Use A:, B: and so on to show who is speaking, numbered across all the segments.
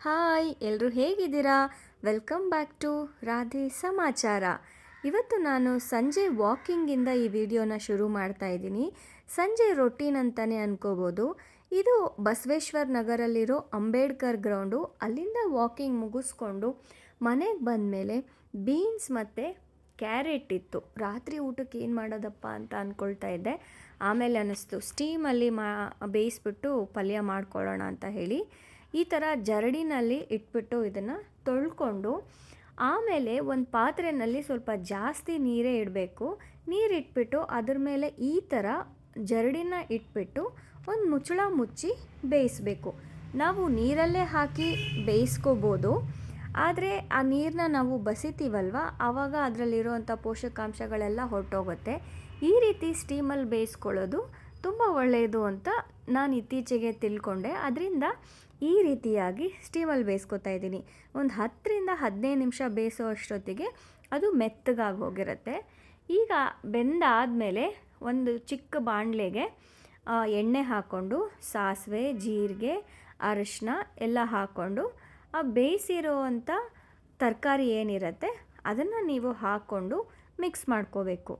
A: Hi ಎಲ್ಲರೂ ಹೇಗಿದ್ದೀರಾ? Welcome back to Radhe ಸಮಾಚಾರ. ಇವತ್ತು ನಾನು ಸಂಜೆ ವಾಕಿಂಗಿಂದ ಈ ವಿಡಿಯೋನ ಶುರು ಮಾಡ್ತಾ ಇದ್ದೀನಿ. ಸಂಜೆ ರೊಟೀನ್ ಅಂತಲೇ ಅನ್ಕೋಬೋದು. ಇದು ಬಸವೇಶ್ವರ ನಗರಲ್ಲಿರೋ ಅಂಬೇಡ್ಕರ್ ಗ್ರೌಂಡು. ಅಲ್ಲಿಂದ ವಾಕಿಂಗ್ ಮುಗಿಸ್ಕೊಂಡು ಮನೆಗೆ ಬಂದಮೇಲೆ ಬೀನ್ಸ್ ಮತ್ತು ಕ್ಯಾರೆಟ್ ಇತ್ತು. ರಾತ್ರಿ ಊಟಕ್ಕೆ ಏನು ಮಾಡೋದಪ್ಪ ಅಂತ ಅಂದ್ಕೊಳ್ತಾ ಇದ್ದೆ. ಆಮೇಲೆ ಅನ್ನಿಸ್ತು ಸ್ಟೀಮಲ್ಲಿ ಬೇಯಿಸ್ಬಿಟ್ಟು ಪಲ್ಯ ಮಾಡ್ಕೊಳ್ಳೋಣ ಅಂತ ಹೇಳಿ ಈ ಥರ ಜರಡಿನಲ್ಲಿ ಇಟ್ಬಿಟ್ಟು ಇದನ್ನು ತೊಳ್ಕೊಂಡು ಆಮೇಲೆ ಒಂದು ಪಾತ್ರೆಯಲ್ಲಿ ಸ್ವಲ್ಪ ಜಾಸ್ತಿ ನೀರೇ ಇಡಬೇಕು. ನೀರಿಟ್ಬಿಟ್ಟು ಅದ್ರ ಮೇಲೆ ಈ ಥರ ಜರಡಿನ ಇಟ್ಬಿಟ್ಟು ಒಂದು ಮುಚ್ಚಳ ಮುಚ್ಚಿ ಬೇಯಿಸಬೇಕು. ನಾವು ನೀರಲ್ಲೇ ಹಾಕಿ ಬೇಯಿಸ್ಕೋಬೋದು, ಆದರೆ ಆ ನೀರನ್ನ ನಾವು ಬಸಿತೀವಲ್ವ ಆವಾಗ ಅದರಲ್ಲಿರುವಂಥ ಪೋಷಕಾಂಶಗಳೆಲ್ಲ ಹೊರಟೋಗುತ್ತೆ. ಈ ರೀತಿ ಸ್ಟೀಮಲ್ಲಿ ಬೇಯಿಸ್ಕೊಳ್ಳೋದು ತುಂಬ ಒಳ್ಳೆಯದು ಅಂತ ನಾನು ಇತ್ತೀಚೆಗೆ ತಿಳ್ಕೊಂಡೆ. ಅದರಿಂದ ಈ ರೀತಿಯಾಗಿ ಸ್ಟೀಮಲ್ಲಿ ಬೇಯಿಸ್ಕೊತಾ ಇದ್ದೀನಿ. ಒಂದು 10ರಿಂದ 15 ನಿಮಿಷ ಬೇಯಿಸೋ ಅಷ್ಟೊತ್ತಿಗೆ ಅದು ಮೆತ್ತಗಾಗಿ ಹೋಗಿರುತ್ತೆ. ಈಗ ಬೆಂದಾದಮೇಲೆ ಒಂದು ಚಿಕ್ಕ ಬಾಣಲೆಗೆ ಎಣ್ಣೆ ಹಾಕ್ಕೊಂಡು ಸಾಸಿವೆ, ಜೀರಿಗೆ, ಅರಿಶಿನ ಎಲ್ಲ ಹಾಕ್ಕೊಂಡು ಆ ಬೇಯಿಸಿರೋವಂಥ ತರಕಾರಿ ಏನಿರುತ್ತೆ ಅದನ್ನು ನೀವು ಹಾಕ್ಕೊಂಡು ಮಿಕ್ಸ್ ಮಾಡ್ಕೋಬೇಕು.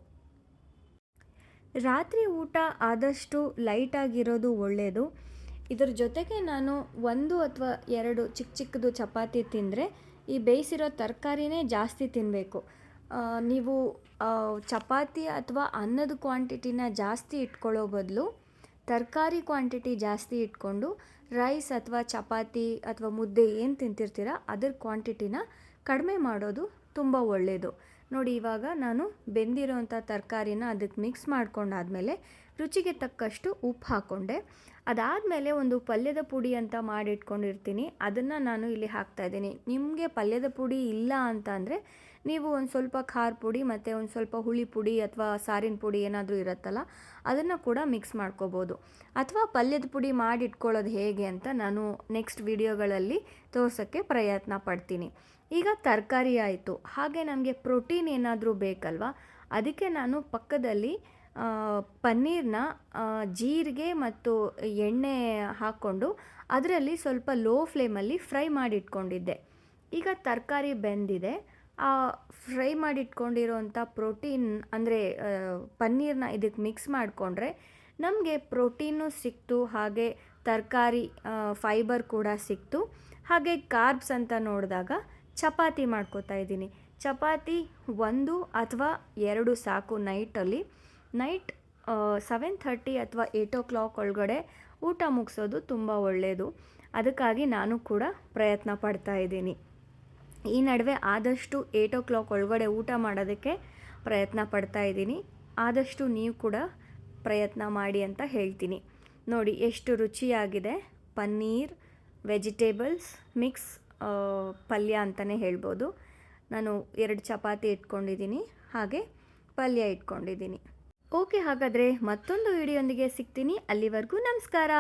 A: ರಾತ್ರಿ ಊಟ ಆದಷ್ಟು ಲೈಟಾಗಿರೋದು ಒಳ್ಳೆಯದು. ಇದರ ಜೊತೆಗೆ ನಾನು 1 ಅಥವಾ 2 ಚಿಕ್ಕದು ಚಪಾತಿ ತಿಂದರೆ ಈ ಬೇಯಿಸಿರೋ ತರಕಾರಿನೇ ಜಾಸ್ತಿ ತಿನ್ನಬೇಕು. ನೀವು ಚಪಾತಿ ಅಥವಾ ಅನ್ನದ ಕ್ವಾಂಟಿಟಿನ ಜಾಸ್ತಿ ಇಟ್ಕೊಳ್ಳೋ ಬದಲು ತರಕಾರಿ ಕ್ವಾಂಟಿಟಿ ಜಾಸ್ತಿ ಇಟ್ಕೊಂಡು ರೈಸ್ ಅಥವಾ ಚಪಾತಿ ಅಥವಾ ಮುದ್ದೆ ಏನು ತಿಂತಿರ್ತೀರ ಅದರ ಕ್ವಾಂಟಿಟಿನ ಕಡಿಮೆ ಮಾಡೋದು ತುಂಬ ಒಳ್ಳೆಯದು. ನೋಡಿ, ಇವಾಗ ನಾನು ಬೆಂದಿರೋಂಥ ತರಕಾರಿನ ಅದಕ್ಕೆ ಮಿಕ್ಸ್ ಮಾಡ್ಕೊಂಡಾದಮೇಲೆ ರುಚಿಗೆ ತಕ್ಕಷ್ಟು ಉಪ್ಪು ಹಾಕ್ಕೊಂಡೆ. ಅದಾದಮೇಲೆ ಒಂದು ಪಲ್ಯದ ಪುಡಿ ಅಂತ ಮಾಡಿಟ್ಕೊಂಡಿರ್ತೀನಿ, ಅದನ್ನು ನಾನು ಇಲ್ಲಿ ಹಾಕ್ತಾಯಿದ್ದೀನಿ. ನಿಮಗೆ ಪಲ್ಯದ ಪುಡಿ ಇಲ್ಲ ಅಂತ ಅಂದರೆ ನೀವು ಒಂದು ಸ್ವಲ್ಪ ಖಾರ ಪುಡಿ ಮತ್ತು ಒಂದು ಸ್ವಲ್ಪ ಹುಳಿ ಪುಡಿ ಅಥವಾ ಸಾರಿನ ಪುಡಿ ಏನಾದರೂ ಇರುತ್ತಲ್ಲ ಅದನ್ನು ಕೂಡ ಮಿಕ್ಸ್ ಮಾಡ್ಕೋಬೋದು. ಅಥವಾ ಪಲ್ಯದ ಪುಡಿ ಮಾಡಿಟ್ಕೊಳ್ಳೋದು ಹೇಗೆ ಅಂತ ನಾನು ನೆಕ್ಸ್ಟ್ ವಿಡಿಯೋಗಳಲ್ಲಿ ತೋರ್ಸೋಕ್ಕೆ ಪ್ರಯತ್ನ ಪಡ್ತೀನಿ. ಈಗ ತರಕಾರಿ ಆಯಿತು, ಹಾಗೆ ನಮಗೆ ಪ್ರೋಟೀನ್ ಏನಾದರೂ ಬೇಕಲ್ವ, ಅದಕ್ಕೆ ನಾನು ಪಕ್ಕದಲ್ಲಿ ಪನ್ನೀರನ್ನ ಜೀರಿಗೆ ಮತ್ತು ಎಣ್ಣೆ ಹಾಕ್ಕೊಂಡು ಅದರಲ್ಲಿ ಸ್ವಲ್ಪ ಲೋ ಫ್ಲೇಮಲ್ಲಿ ಫ್ರೈ ಮಾಡಿಟ್ಕೊಂಡಿದ್ದೆ. ಈಗ ತರಕಾರಿ ಬೆಂದಿದೆ. ಫ್ರೈ ಮಾಡಿಟ್ಕೊಂಡಿರೋಂಥ ಪ್ರೋಟೀನ್ ಅಂದರೆ ಪನ್ನೀರನ್ನ ಇದಕ್ಕೆ ಮಿಕ್ಸ್ ಮಾಡಿಕೊಂಡ್ರೆ ನಮಗೆ ಪ್ರೋಟೀನು ಸಿಕ್ತು, ಹಾಗೆ ತರಕಾರಿ ಫೈಬರ್ ಕೂಡ ಸಿಕ್ತು. ಹಾಗೆ ಕಾರ್ಬ್ಸ್ ಅಂತ ನೋಡಿದಾಗ ಚಪಾತಿ ಮಾಡ್ಕೋತಾ ಇದ್ದೀನಿ. ಚಪಾತಿ 1 ಅಥವಾ 2 ಸಾಕು. ನೈಟ್ 7:30 ಅಥವಾ 8 o'clock ಒಳಗಡೆ ಊಟ ಮುಗಿಸೋದು ತುಂಬ ಒಳ್ಳೆಯದು. ಅದಕ್ಕಾಗಿ ನಾನು ಕೂಡ ಪ್ರಯತ್ನ ಪಡ್ತಾ ಇದ್ದೀನಿ. ಈ ನಡುವೆ ಆದಷ್ಟು 8 o'clock ಒಳಗಡೆ ಊಟ ಮಾಡೋದಕ್ಕೆ ಪ್ರಯತ್ನ ಪಡ್ತಾ ಇದ್ದೀನಿ. ಆದಷ್ಟು ನೀವು ಕೂಡ ಪ್ರಯತ್ನ ಮಾಡಿ ಅಂತ ಹೇಳ್ತೀನಿ. ನೋಡಿ ಎಷ್ಟು ರುಚಿಯಾಗಿದೆ. ಪನ್ನೀರ್ ವೆಜಿಟೇಬಲ್ಸ್ ಮಿಕ್ಸ್ ಪಲ್ಯ ಅಂತಲೇ ಹೇಳ್ಬೋದು. ನಾನು 2 ಚಪಾತಿ ಇಟ್ಕೊಂಡಿದ್ದೀನಿ, ಹಾಗೆ ಪಲ್ಯ ಇಟ್ಕೊಂಡಿದ್ದೀನಿ. ಓಕೆ, ಹಾಗಾದರೆ ಮತ್ತೊಂದು ವಿಡಿಯೋಂದಿಗೆ ಸಿಗ್ತೀನಿ. ಅಲ್ಲಿವರೆಗೂ ನಮಸ್ಕಾರ.